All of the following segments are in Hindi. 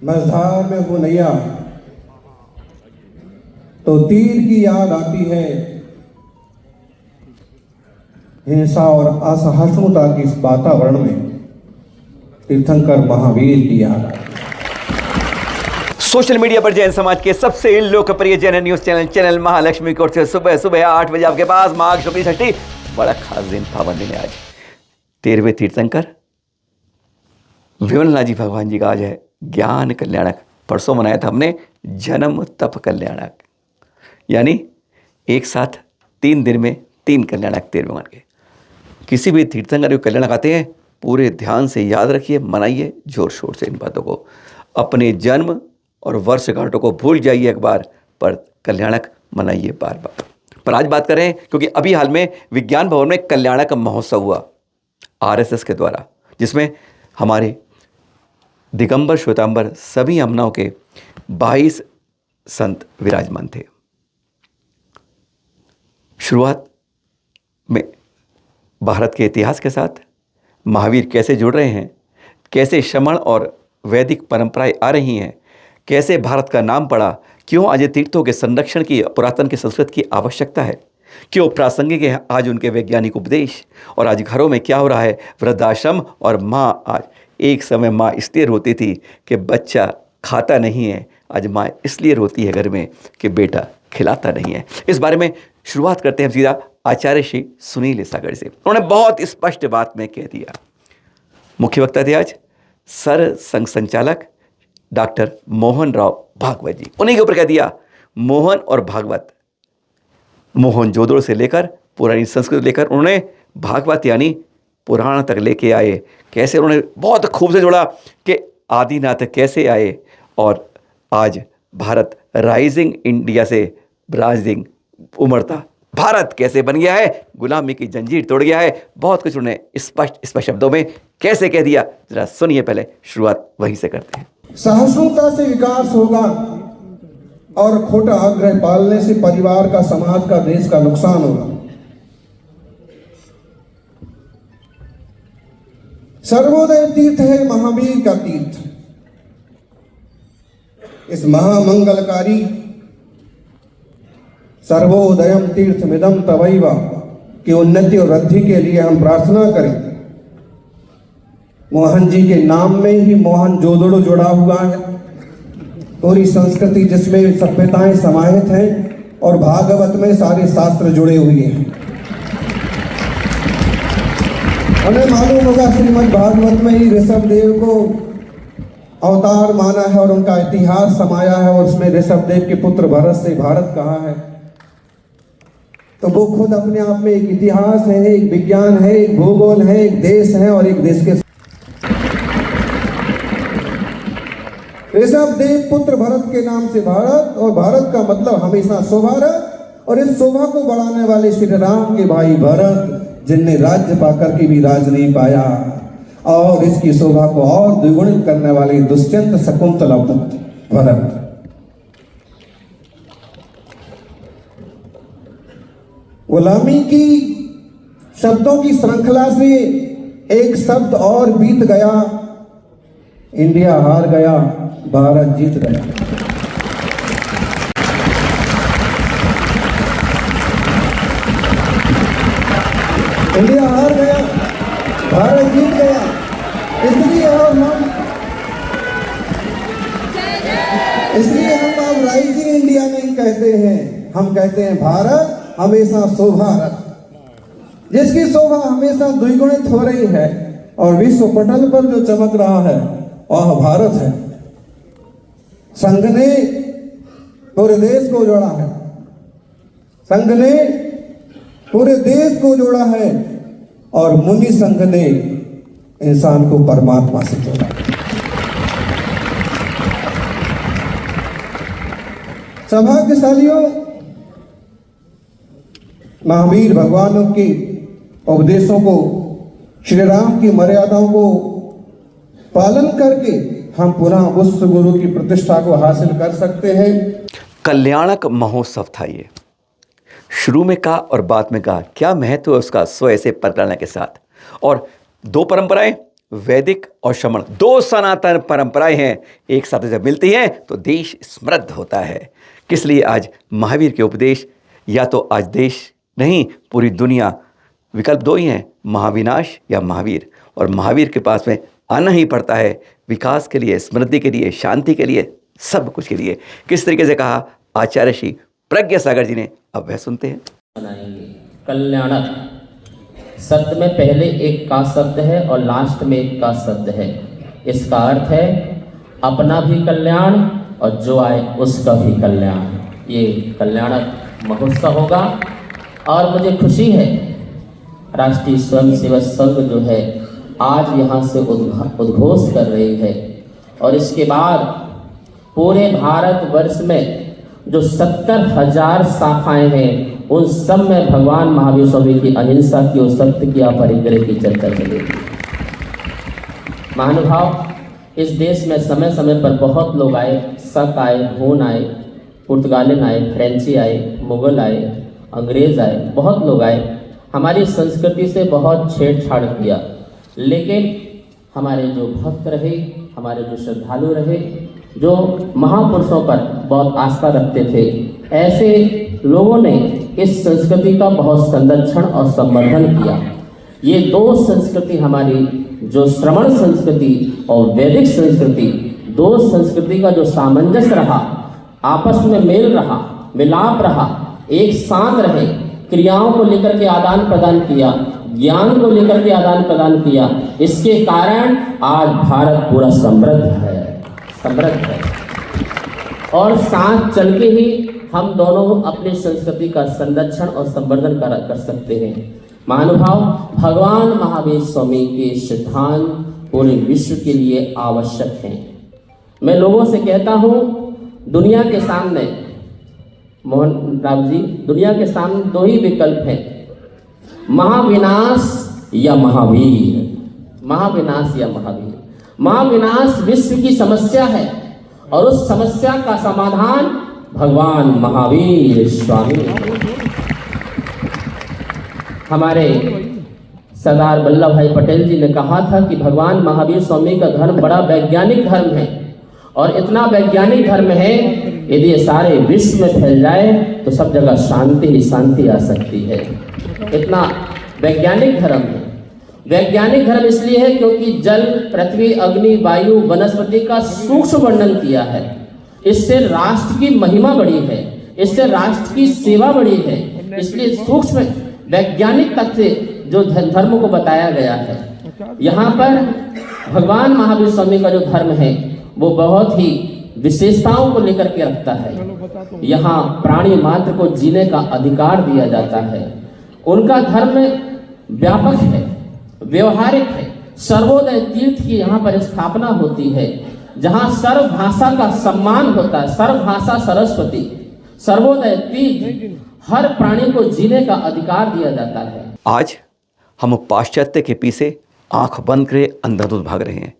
मझधार में हो नैया तो तीर की याद आती है, हिंसा और असहिष्णुता के इस वातावरण में तीर्थंकर महावीर की याद आती है। सोशल मीडिया पर जैन समाज के सबसे लोकप्रिय Jain news channel Mahalakshmi court से सुबह सुबह 8 बजे आपके पास माघ शुक्ल षष्ठी। बड़ा खास दिन, पावन दिन है आज। 13वें तीर्थंकर विमलनाथ जी भगवान जी का आज है ज्ञान कल्याणक। परसों मनाया था हमने जन्म तप कल्याणक, यानी एक साथ 3 दिन में 3 कल्याणक 13वें मान के। किसी भी तीर्थंकर जो कल्याणक आते हैं पूरे ध्यान से याद रखिए, मनाइए जोर शोर से इन बातों को। अपने जन्म और वर्षगांठों को भूल जाइए एक बार, पर कल्याणक मनाइए बार बार। पर आज बात करें क्योंकि अभी हाल में विज्ञान भवन में कल्याणक महोत्सव हुआ आरएसएस के द्वारा, जिसमें हमारे दिगंबर श्वेतांबर सभी यमुनाओं के 22 संत विराजमान थे। शुरुआत में भारत के इतिहास के साथ महावीर कैसे जुड़ रहे हैं, कैसे श्रमण और वैदिक परंपराएं आ रही हैं, कैसे भारत का नाम पड़ा, क्यों आज तीर्थों के संरक्षण की, पुरातन की संस्कृत की आवश्यकता है, क्यों प्रासंगिक है आज उनके वैज्ञानिक उपदेश, और आज घरों में क्या हो रहा है, वृद्धाश्रम और माँ। आज एक समय माँ इसलिए रोती थी कि बच्चा खाता नहीं है, आज माँ इसलिए रोती है घर में कि बेटा खिलाता नहीं है। इस बारे में शुरुआत करते हैं सीधा आचार्य श्री सुनील सागर से। उन्होंने बहुत स्पष्ट बात में कह दिया। मुख्य वक्ता थे आज सर संघ संचालक डॉक्टर मोहन राव भागवत जी। उन्हीं के ऊपर कह दिया मोहन और भागवत, मोहन जोदड़ो से लेकर पुरानी संस्कृत लेकर उन्होंने भागवत यानी पुराण तक लेके आए। कैसे उन्होंने बहुत खूब से जोड़ा कि आदिनाथ कैसे आए और आज भारत राइजिंग इंडिया से राइजिंग उमड़ता भारत कैसे बन गया है, गुलामी की जंजीर तोड़ गया है। बहुत कुछ उन्होंने स्पष्ट शब्दों में कैसे कह दिया, जरा सुनिए। पहले शुरुआत वहीं से करते हैं। सहिष्णुता से विकास होगा और खोटा आग्रह पालने से परिवार का, समाज का, देश का नुकसान होगा। सर्वोदय तीर्थ है महावीर का तीर्थ। इस महामंगलकारी सर्वोदयम तीर्थमिदं तवैव की उन्नति और वृद्धि के लिए हम प्रार्थना करें। मोहन जी के नाम में ही मोहन जोदड़ो जुड़ा हुआ है। पूरी संस्कृति जिसमें सभ्यताएं समाहित हैं और भागवत में सारे शास्त्र जुड़े हुए हैं। हमें मालूम होगा श्रीमद् भागवत में ही ऋषभ देव को अवतार माना है और उनका इतिहास समाया है, और उसमें ऋषभ देव के पुत्र भरत से भारत कहा है। तो वो खुद अपने आप में एक इतिहास है, एक विज्ञान है, एक भूगोल है, एक देश है और एक देश के ऋषभ देव पुत्र भरत के नाम से भारत, और भारत का मतलब हमेशा शोभारत, और इस शोभा को बढ़ाने वाले श्री राम के भाई भरत, जिनने राज्य पाकर के भी राज नहीं पाया, और इसकी शोभा को और द्विगुणित करने वाले दुष्यंत शकुंतला पुत्र भरत। गुलामी की शब्दों की श्रृंखला से एक शब्द और बीत गया। इंडिया हार गया, भारत जीत गया। इंडिया हार गया, भारत जीत गया। इसलिए हम अब राइजिंग इंडिया नहीं कहते हैं, हम कहते हैं भारत हमेशा शोभारत, जिसकी शोभा हमेशा द्विगुणित हो रही है, और विश्व पटल पर जो चमक रहा है वह भारत है। संघ ने पूरे देश को जोड़ा है, संघ ने पूरे देश को जोड़ा है, और मुनि संघ ने इंसान को परमात्मा से जोड़ा। सौभाग्यशालियों, महावीर भगवानों के उपदेशों को, श्री राम की मर्यादाओं को पालन करके हम पुनः उस गुरु की प्रतिष्ठा को हासिल कर सकते हैं। कल्याणक महोत्सव था ये। शुरू में कहा और बाद में कहा क्या महत्व है उसका, स्व ऐसे परिकल्पना के साथ। और 2 परंपराएं वैदिक और श्रमण दो सनातन परंपराएं हैं, एक साथ जब मिलती हैं तो देश समृद्ध होता है। किस लिए आज महावीर के उपदेश, या तो आज देश नहीं पूरी दुनिया, विकल्प दो ही हैं, महाविनाश या महावीर। और महावीर के पास में आना ही पड़ता है विकास के लिए, समृद्धि के लिए, शांति के लिए, सब कुछ के लिए। किस तरीके से कहा आचार्य श्री प्रज्ञा सागर जी ने, अब वह सुनते हैं। बनाएंगे कल्याणक शब्द में पहले एक का शब्द है और लास्ट में एक का शब्द है। इसका अर्थ है अपना भी कल्याण और जो आए उसका भी कल्याण। ये कल्याणक महोत्सव होगा और मुझे खुशी है राष्ट्रीय स्वयंसेवक संघ जो है आज यहाँ से उद्घोष कर रही है, और इसके बाद पूरे भारतवर्ष में जो 70,000 शाखाएं हैं उन सब में भगवान महावीर स्वामी की अहिंसा की और सत्य की अपरिग्रह की चर्चा चलेगी। महानुभाव, इस देश में समय समय पर बहुत लोग आए, शक आए, हून आए, पुर्तगालिन आए, फ्रेंची आए, मुगल आए, अंग्रेज आए, बहुत लोग आए, हमारी संस्कृति से बहुत छेड़छाड़ किया। लेकिन हमारे जो भक्त रहे, हमारे जो श्रद्धालु रहे, जो महापुरुषों पर बहुत आस्था रखते थे, ऐसे लोगों ने इस संस्कृति का बहुत संरक्षण और संवर्धन किया। ये दो संस्कृति हमारी, जो श्रमण संस्कृति और वैदिक संस्कृति, दो संस्कृति का जो सामंजस्य रहा, आपस में मेल रहा, मिलाप रहा, एक साथ रहे, क्रियाओं को लेकर के आदान प्रदान किया, ज्ञान को लेकर के आदान प्रदान किया, इसके कारण आज भारत पूरा समृद्ध है, समृद्ध है। और साथ चल के ही हम दोनों अपनी संस्कृति का संरक्षण और संवर्धन कर सकते हैं। महानुभाव, भगवान महावीर स्वामी के सिद्धांत पूरे विश्व के लिए आवश्यक हैं। मैं लोगों से कहता हूँ, दुनिया के सामने, मोहन राव जी, दुनिया के सामने दो ही विकल्प हैं, महाविनाश या महावीर। महाविनाश या महावीर। महाविनाश विश्व की समस्या है और उस समस्या का समाधान भगवान महावीर स्वामी। हमारे सरदार वल्लभ भाई पटेल जी ने कहा था कि भगवान महावीर स्वामी का धर्म बड़ा वैज्ञानिक धर्म है, और इतना वैज्ञानिक धर्म है, यदि ये सारे विश्व में फैल जाए तो सब जगह शांति ही शांति आ सकती है। इतना वैज्ञानिक धर्म है। वैज्ञानिक धर्म इसलिए है क्योंकि जल, पृथ्वी, अग्नि, वायु, वनस्पति का सूक्ष्म वर्णन किया है। इससे राष्ट्र की महिमा बढ़ी है, इससे राष्ट्र की सेवा बढ़ी है। इसलिए सूक्ष्म वैज्ञानिक तथ्य से जो धर्म को बताया गया है, यहाँ पर भगवान महावीर स्वामी का जो धर्म है वो बहुत ही विशेषताओं को लेकर के रखता है। यहाँ प्राणी मात्र को जीने का अधिकार दिया जाता है। उनका धर्म व्यापक है, व्यवहारिक है। सर्वोदय तीर्थ की यहाँ पर स्थापना होती है, जहाँ सर्व भाषा का सम्मान होता है। सर्व भाषा सरस्वती, सर्वोदय तीर्थ, हर प्राणी को जीने का अधिकार दिया जाता है। आज हम पाश्चात्य के पीछे आंख बंद करे अंधाधुंध भाग रहे हैं।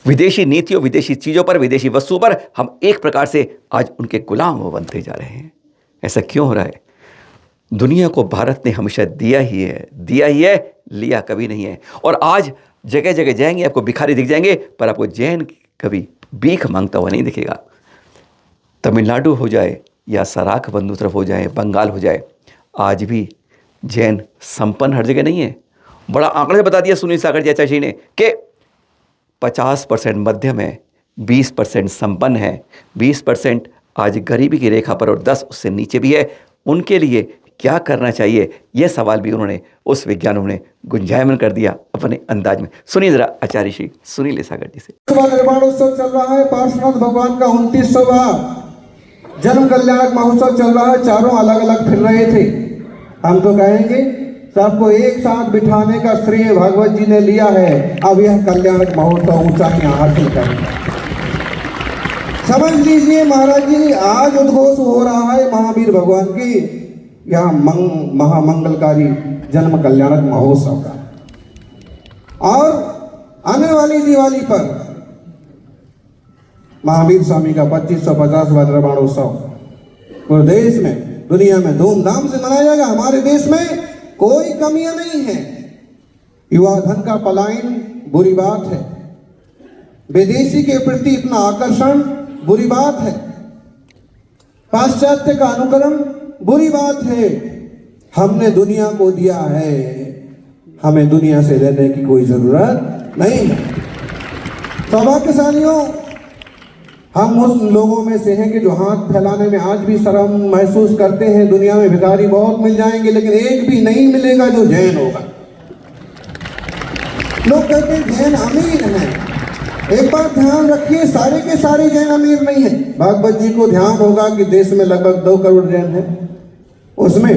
विदेशी नीतियों, विदेशी चीज़ों पर, विदेशी वस्तुओं पर हम एक प्रकार से आज उनके गुलाम बनते जा रहे हैं। ऐसा क्यों हो रहा है? दुनिया को भारत ने हमेशा दिया ही है, लिया कभी नहीं है। और आज जगह जगह जाएंगे, आपको भिखारी दिख जाएंगे, पर आपको जैन कभी भीख मांगता हुआ नहीं दिखेगा। तमिलनाडु हो जाए या सराख बंधु तरफ हो जाए, बंगाल हो जाए, आज भी जैन संपन्न हर जगह नहीं है। बड़ा आंकड़े बता दिया सुनील सागर जी आचार्य जी ने कि 50% मध्यम है, 20% संपन्न है, 20% आज गरीबी की रेखा पर और 10 उससे नीचे भी है। उनके लिए क्या करना चाहिए, यह सवाल भी उन्होंने, उस विज्ञानों ने गुंजायमन कर दिया अपने अंदाज में। सुनिए जरा आचार्य श्री सुनील सागर जी से। निर्माण उत्सव चल रहा है, पार्श्वनाथ भगवान का 29वां जन्म कल्याणक महोत्सव चल रहा है। चारों अलग अलग फिर रहे थे। हम तो कहेंगे सबको एक साथ बिठाने का श्रेय भगवत जी ने लिया है। अब यह कल्याणक महोत्सव ऊंचाइयां हासिल करेगा। समझ लीजिए महाराज जी, आज उद्घोष हो रहा है महावीर भगवान की यह महामंगलकारी जन्म कल्याणक महोत्सव का। और आने वाली दिवाली पर महावीर स्वामी का 2550वां निर्वाणोत्सव पूरे देश में, दुनिया में धूमधाम से मनाया जाएगा। हमारे देश में कोई कमियां नहीं है। युवा धन का पलायन बुरी बात है। विदेशी के प्रति इतना आकर्षण बुरी बात है। पाश्चात्य का अनुकरण बुरी बात है। हमने दुनिया को दिया है, हमें दुनिया से लेने की कोई जरूरत नहीं है। सौभाग्यशालियों, हम उस लोगों में से हैं कि जो हाथ फैलाने में आज भी शर्म महसूस करते हैं। दुनिया में भिखारी बहुत मिल जाएंगे, लेकिन एक भी नहीं मिलेगा जो जैन होगा। लोग कहते हैं जैन अमीर हैं। एक बात ध्यान रखिए, सारे के सारे जैन अमीर नहीं है। भागवत जी को ध्यान होगा कि देश में लगभग 2 करोड़ जैन हैं, उसमें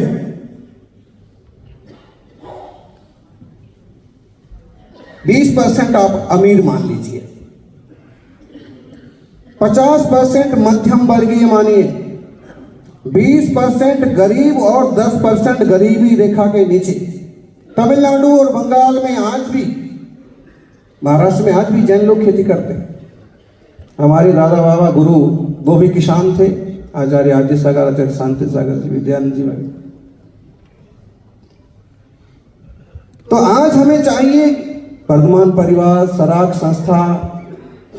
20% आप अमीर मान लीजिए, 50% मध्यम वर्गीय मानिए, 20% गरीब और 10% गरीबी रेखा के नीचे। तमिलनाडु और बंगाल में आज भी, महाराष्ट्र में आज भी जैन लोग खेती करते हैं। हमारे दादा बाबा गुरु वो भी किसान थे, आचार्य आद्य सागर, आचार्य शांति सागर जी, विद्यानंद जी वगैरह। तो आज हमें चाहिए, वर्धमान परिवार, सराग संस्था,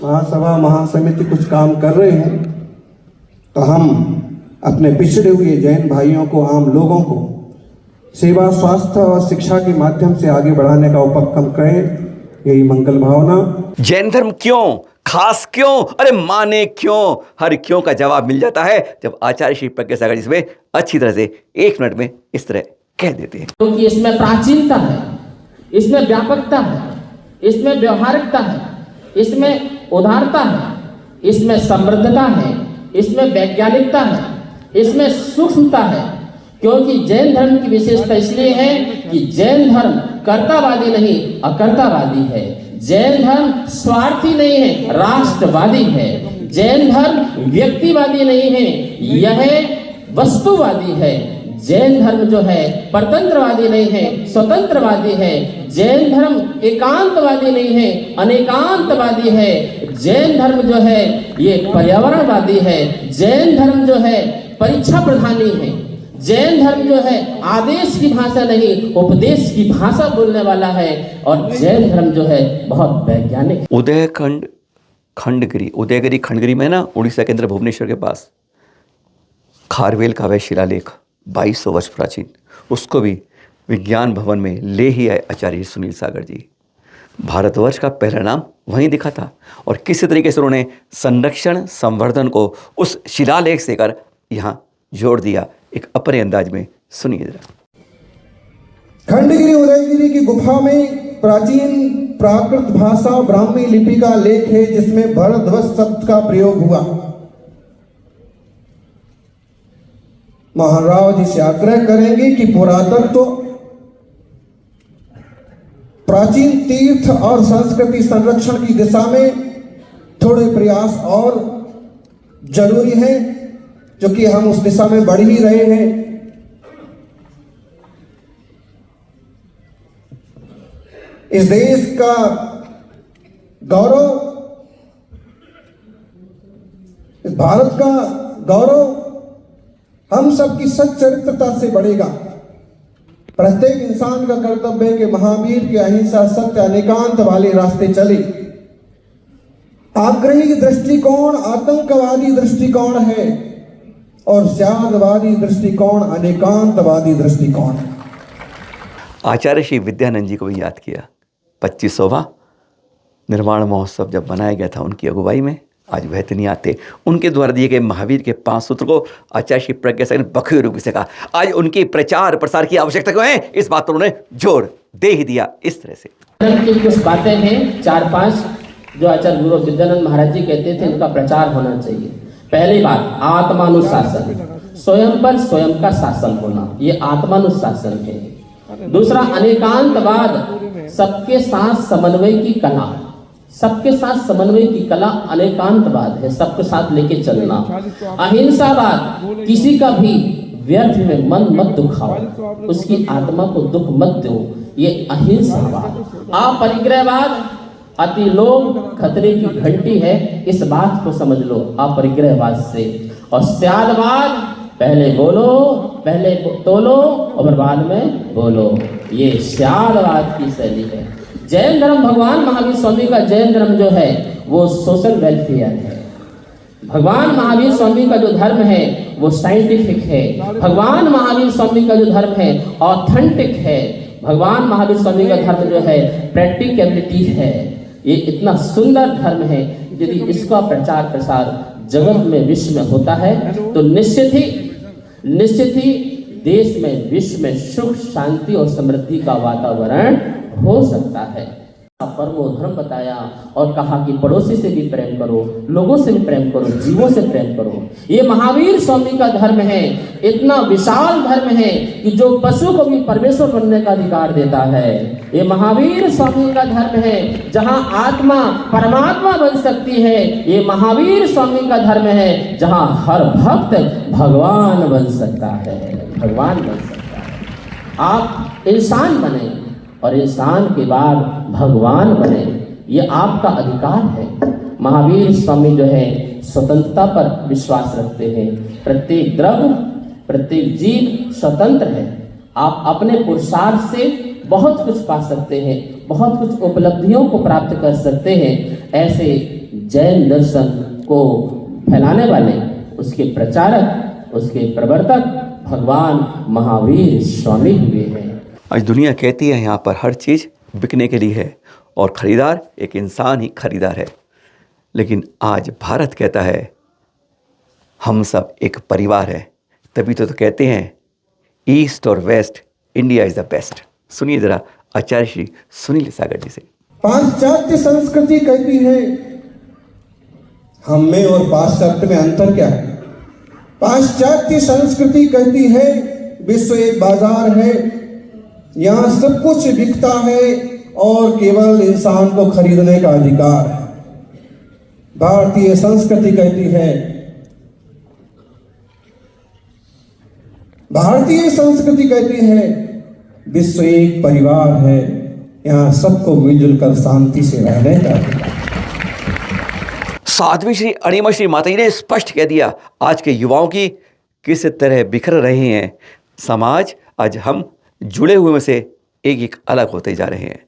महासभा, महासमिति कुछ काम कर रहे हैं, तो हम अपने पिछड़े हुए जैन भाइयों को, आम लोगों को सेवा, स्वास्थ्य और शिक्षा के माध्यम से आगे बढ़ाने का उपक्रम करें। यही मंगल भावना। जैन धर्म क्यों, खास क्यों, अरे माने क्यों, हर क्यों का जवाब मिल जाता है जब आचार्य श्री प्रज्ञा सागर जी इसमें अच्छी तरह से 1 मिनट में इस तरह कह देते हैं। क्योंकि इसमें प्राचीनता है, इसमें व्यापकता है, इसमें व्यवहारिकता है, इसमें उदारता है, इसमें समृद्धता है, इसमें वैज्ञानिकता है, इसमें सूक्ष्मता है। क्योंकि जैन धर्म की विशेषता इसलिए है कि जैन धर्म कर्तावादी नहीं, अकर्तावादी है। जैन धर्म स्वार्थी नहीं है, राष्ट्रवादी है। जैन धर्म व्यक्तिवादी नहीं है, यह वस्तुवादी है। जैन धर्म जो है परतंत्रवादी नहीं है, स्वतंत्रवादी है। जैन धर्म एकांतवादी नहीं है, अनेकांतवादी है। जैन धर्म जो है ये पर्यावरणवादी है। जैन धर्म जो है परीक्षा प्रधानी है। जैन धर्म जो है आदेश की भाषा नहीं, उपदेश की भाषा बोलने वाला है। और जैन धर्म जो है बहुत वैज्ञानिक। उदयगिरी खंडगिरी में ना, उड़ीसा के अंदर भुवनेश्वर के पास खारवेल का वह शिलालेख 2200 वर्ष प्राचीन, उसको भी विज्ञान भवन में ले ही आए आचार्य सुनील सागर जी। भारतवर्ष का पहला नाम वहीं दिखा था और किसी तरीके से उन्होंने संरक्षण संवर्धन को उस शिलालेख से कर यहाँ जोड़ दिया। एक अपने अंदाज में सुनिए जरा। खंडगिरी उदयगिरी की गुफा में प्राचीन प्राकृत भाषा ब्राह्मी लिपि का लेख है, जिसमें भरध्वज शब्द का प्रयोग हुआ। महाराव जी से आग्रह करेंगे कि पुरातत्व, प्राचीन तीर्थ और संस्कृति संरक्षण की दिशा में थोड़े प्रयास और जरूरी है, जो कि हम उस दिशा में बढ़ ही रहे हैं। इस देश का गौरव, इस भारत का गौरव हम सबकी सच्चरित्रता से बढ़ेगा। प्रत्येक इंसान का कर्तव्य है कि महावीर के अहिंसा, सत्य, अनेकांत वाले रास्ते चले। आग्रही दृष्टिकोण आतंकवादी दृष्टिकोण है और स्यादवादी दृष्टिकोण अनेकांतवादी दृष्टिकोण है। आचार्य श्री विद्यानंद जी को भी याद किया। 25वां निर्माण महोत्सव जब मनाया गया था उनकी अगुवाई में, आज वह दिन याद थे। उनके द्वारा दिए गए महावीर के 5 सूत्र को आचार्य श्री प्रज्ञा सागर ने बखूबी रूप से कहा। आज उनके प्रचार प्रसार की आवश्यकता क्यों है, इस बात पर उन्होंने जोर दे ही दिया। इस तरह से की कुछ बातें हैं, 4-5 जो आचार्य गुरु विद्यानंद महाराज जी कहते थे, इनका प्रचार होना चाहिए। पहली बात, आत्मानुशासन, स्वयं पर स्वयं का शासन होना, ये आत्मानुशासन है। दूसरा, अनेकांतवाद, सबके साथ समन्वय की कला। सबके साथ समन्वय की कला अनेकांतवाद है, सबके साथ लेके चलना। अहिंसावाद, किसी का भी व्यर्थ में मन मत दुखाओ, उसकी आत्मा को दुख मत दो, ये अहिंसावाद। अपरिग्रहवाद, अति लोभ खतरे की घंटी है, इस बात को समझ लो अपरिग्रहवाद से। और स्यादवाद, पहले बोलो, पहले तोलो और बाद में बोलो, ये स्यादवाद की शैली है। जैन धर्म, भगवान महावीर स्वामी का जैन धर्म जो है वो सोशल वेलफेयर है। भगवान महावीर स्वामी का जो धर्म है वो साइंटिफिक है। भगवान महावीर स्वामी का जो धर्म है ऑथेंटिक है। भगवान महावीर स्वामी का धर्म जो है प्रैक्टिकलिटी है। ये इतना सुंदर धर्म है, यदि इसका प्रचार प्रसार जगत में, विश्व में होता है तो निश्चित ही देश में, विश्व में सुख, शांति और समृद्धि का वातावरण हो सकता है। परमो धर्म बताया और कहा कि पड़ोसी से भी प्रेम करो, लोगों से भी प्रेम करो, जीवों से प्रेम करो। ये महावीर स्वामी का धर्म है, इतना विशाल धर्म है कि जो पशु को भी परमेश्वर बनने का अधिकार देता है। ये महावीर स्वामी का धर्म है जहाँ आत्मा परमात्मा बन सकती है। ये महावीर स्वामी का धर्म है जहाँ हर भक्त भगवान बन सकता है, भगवान बन सकता है। आप इंसान बने और इंसान के बाद भगवान बने, ये आपका अधिकार है। महावीर स्वामी जो है स्वतंत्रता पर विश्वास रखते हैं। प्रत्येक द्रव्य, प्रत्येक जीव स्वतंत्र है। आप अपने पुरुषार्थ से बहुत कुछ पा सकते हैं, बहुत कुछ उपलब्धियों को प्राप्त कर सकते हैं। ऐसे जैन दर्शन को फैलाने वाले, उसके प्रचारक, उसके प्रवर्तक भगवान महावीर स्वामी हुए हैं। आज दुनिया कहती है यहाँ पर हर चीज़ बिकने के लिए है और ख़रीदार एक इंसान ही खरीदार है, लेकिन आज भारत कहता है हम सब एक परिवार है। तभी तो कहते हैं ईस्ट और west, India is the best. सुनिए ज़रा आचार्य श्री सुनील सागर जी से। पाश्चात्य संस्कृति कहती है, हम में और पाश्चात्य में अंतर क्या है? पाश्चात्य संस्कृति कहती है विश्व एक बाजार है, यहाँ सब कुछ बिकता है और केवल इंसान को खरीदने का अधिकार है। भारतीय संस्कृति कहती है, भारतीय संस्कृति कहती है विश्व एक परिवार है, यहाँ सबको मिलजुल कर शांति से रहने का अधिकार। साध्वी श्री अणिमा श्री माता जी ने स्पष्ट कह दिया आज के युवाओं की किस तरह बिखर रहे हैं समाज। आज हम जुड़े हुए में से एक एक अलग होते जा रहे हैं।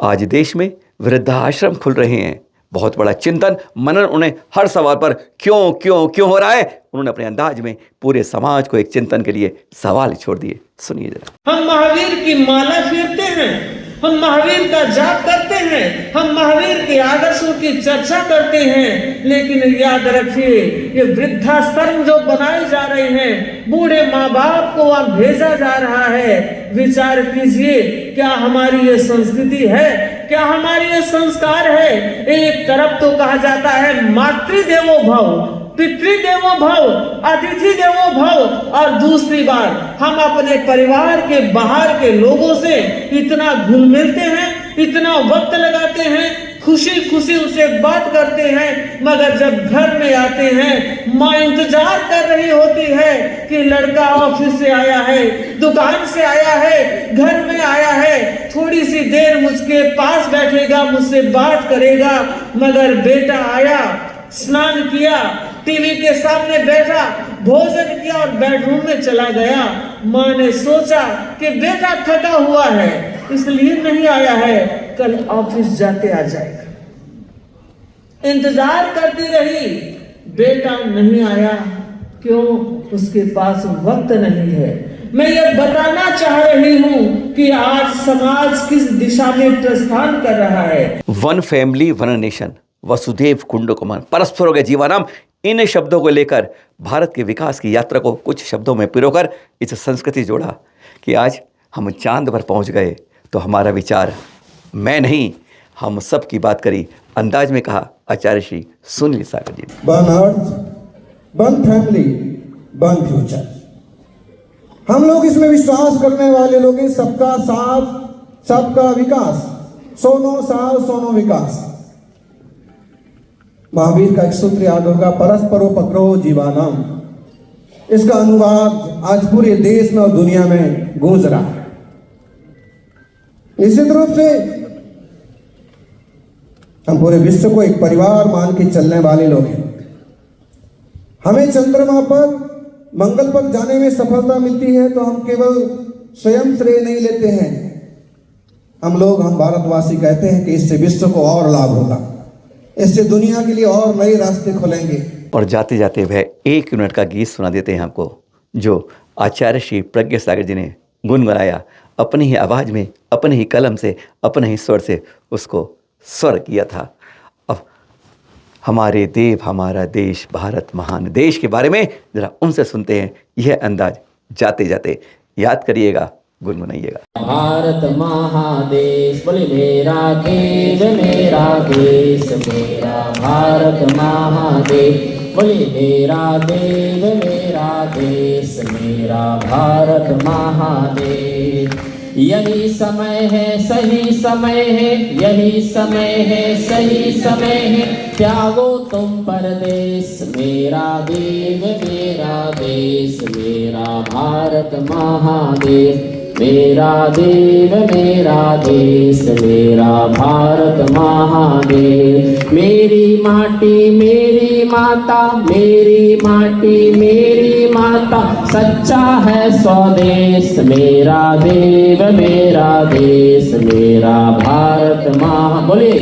आज देश में वृद्धाश्रम खुल रहे हैं। बहुत बड़ा चिंतन मनन उन्हें हर सवाल पर क्यों क्यों क्यों हो रहा है, उन्होंने अपने अंदाज में पूरे समाज को एक चिंतन के लिए सवाल छोड़ दिए। सुनिए जरा। हम महावीर की माला फेरते हैं, हम महावीर का जाप करते हैं, हम महावीर के आदर्शों की चर्चा करते हैं, लेकिन याद रखिए ये वृद्धाश्रम जो बनाए जा रहे हैं, बूढ़े माँ बाप को वहां भेजा जा रहा है। विचार कीजिए, क्या हमारी ये संस्कृति है? क्या हमारी ये संस्कार है? एक तरफ तो कहा जाता है मातृदेवो भव, पितृदेवो भव, अतिथि देवो भव, और दूसरी बार हम अपने परिवार के बाहर के लोगों से इतना घुल मिलते हैं, इतना वक्त लगाते हैं, खुशी खुशी उनसे बात करते हैं, मगर जब घर में आते हैं माँ इंतजार कर रही होती है कि लड़का ऑफिस से आया है, दुकान से आया है, घर में आया है, थोड़ी सी देर मुझके पास बैठेगा, मुझसे बात करेगा, मगर बेटा आया, स्नान किया, टीवी के सामने बैठा, भोजन किया और बेडरूम में चला गया। माँ ने सोचा कि बेटा थका हुआ है इसलिए नहीं आया है, कल ऑफिस जाके आ जाएगा। इंतजार करती रही, बेटा नहीं आया, क्यों? उसके पास वक्त नहीं है। मैं ये बताना चाह रही हूँ कि आज समाज किस दिशा में प्रस्थान कर रहा है। वन फैमिली वन नेशन, वसुधैव कुटुंबकम, परस्परों के जीवनम, इन शब्दों को लेकर भारत के विकास की यात्रा को कुछ शब्दों में पिरोकर इस संस्कृति जोड़ा कि आज हम चांद पर पहुंच गए तो हमारा विचार मैं नहीं हम सब की बात करी अंदाज में कहा Acharya Shri Sunil Sagar ji. One earth, one family, one future. हम लोग इसमें विश्वास करने वाले लोग हैं, सबका साथ, सबका विकास, सोनो साथ सोनो विकास। महावीर का एक सूत्र याद होगा, परस्परोपक्रो जीवानाम। इसका अनुवाद आज पूरे देश में और दुनिया में गूंज रहा है। निश्चित रूप से हम पूरे विश्व को एक परिवार मान के चलने वाले लोग हैं। हमें चंद्रमा पर, मंगल पर जाने में सफलता मिलती है तो हम केवल स्वयं श्रेय नहीं लेते हैं, हम भारतवासी कहते हैं कि इससे विश्व को और लाभ होगा, इससे दुनिया के लिए और नए रास्ते खुलेंगे। और जाते जाते वह 1 मिनट का गीत सुना देते हैं हमको, जो आचार्य श्री प्रज्ञा सागर जी ने गुनगुनाया अपनी ही आवाज़ में, अपने ही कलम से, अपने ही स्वर से उसको स्वर किया था। अब हमारे देव हमारा देश भारत महान देश के बारे में ज़रा उनसे सुनते हैं यह अंदाज। जाते जाते याद करिएगा, गुनगुनाइएगा। भारत महादेश, बोले मेरा देव मेरा देश, मेरा भारत महादेश, बोले मेरा देव मेरा देश, मेरा भारत महादेश। यही समय है सही समय है, यही समय है सही समय है, त्यागो तुम परदेश, मेरा देव मेरा देश, मेरा भारत महादेश, मेरा देव मेरा देश, मेरा भारत महादेश। मेरी माटी मेरी माता, मेरी माटी मेरी माता, सच्चा है स्वदेश, मेरा देव मेरा देश, मेरा भारत महा, बोले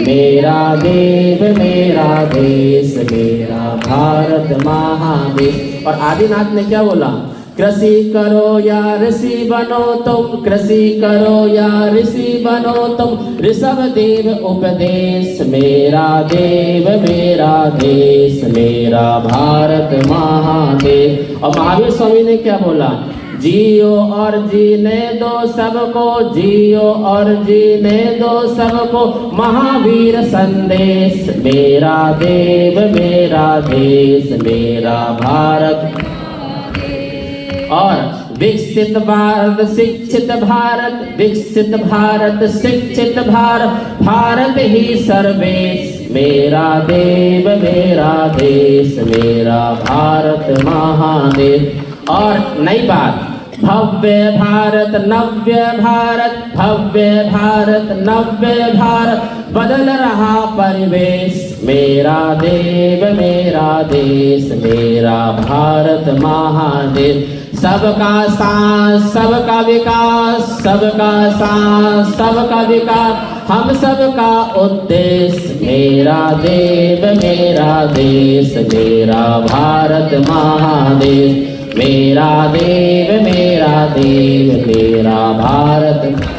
मेरा देव मेरा देश, मेरा भारत महादेश। और आदिनाथ ने क्या बोला? कृषि करो या ऋषि बनो तुम, कृषि करो या ऋषि बनो तुम, ऋषभ देव उपदेश, मेरा देव मेरा देश, मेरा भारत महादेश। और महावीर स्वामी ने क्या बोला? जियो और जीने दो सबको, जियो और जीने दो सबको, महावीर संदेश, मेरा देव मेरा देश, मेरा भारत। और विकसित भारत शिक्षित भारत, विकसित भारत शिक्षित भारत, भारत ही सर्वेश, मेरा देव मेरा देश, मेरा भारत महादेश। और नई बात, भव्य भारत नव्य भारत, भव्य भारत नव्य भारत, बदल रहा परिवेश, मेरा देव मेरा देश, मेरा भारत महादेश। सबका साथ सबका विकास, सबका साथ सबका विकास, हम सबका उद्देश्य, मेरा देव मेरा देश, मेरा भारत महादेश, मेरा देव मेरा देव, मेरा भारत।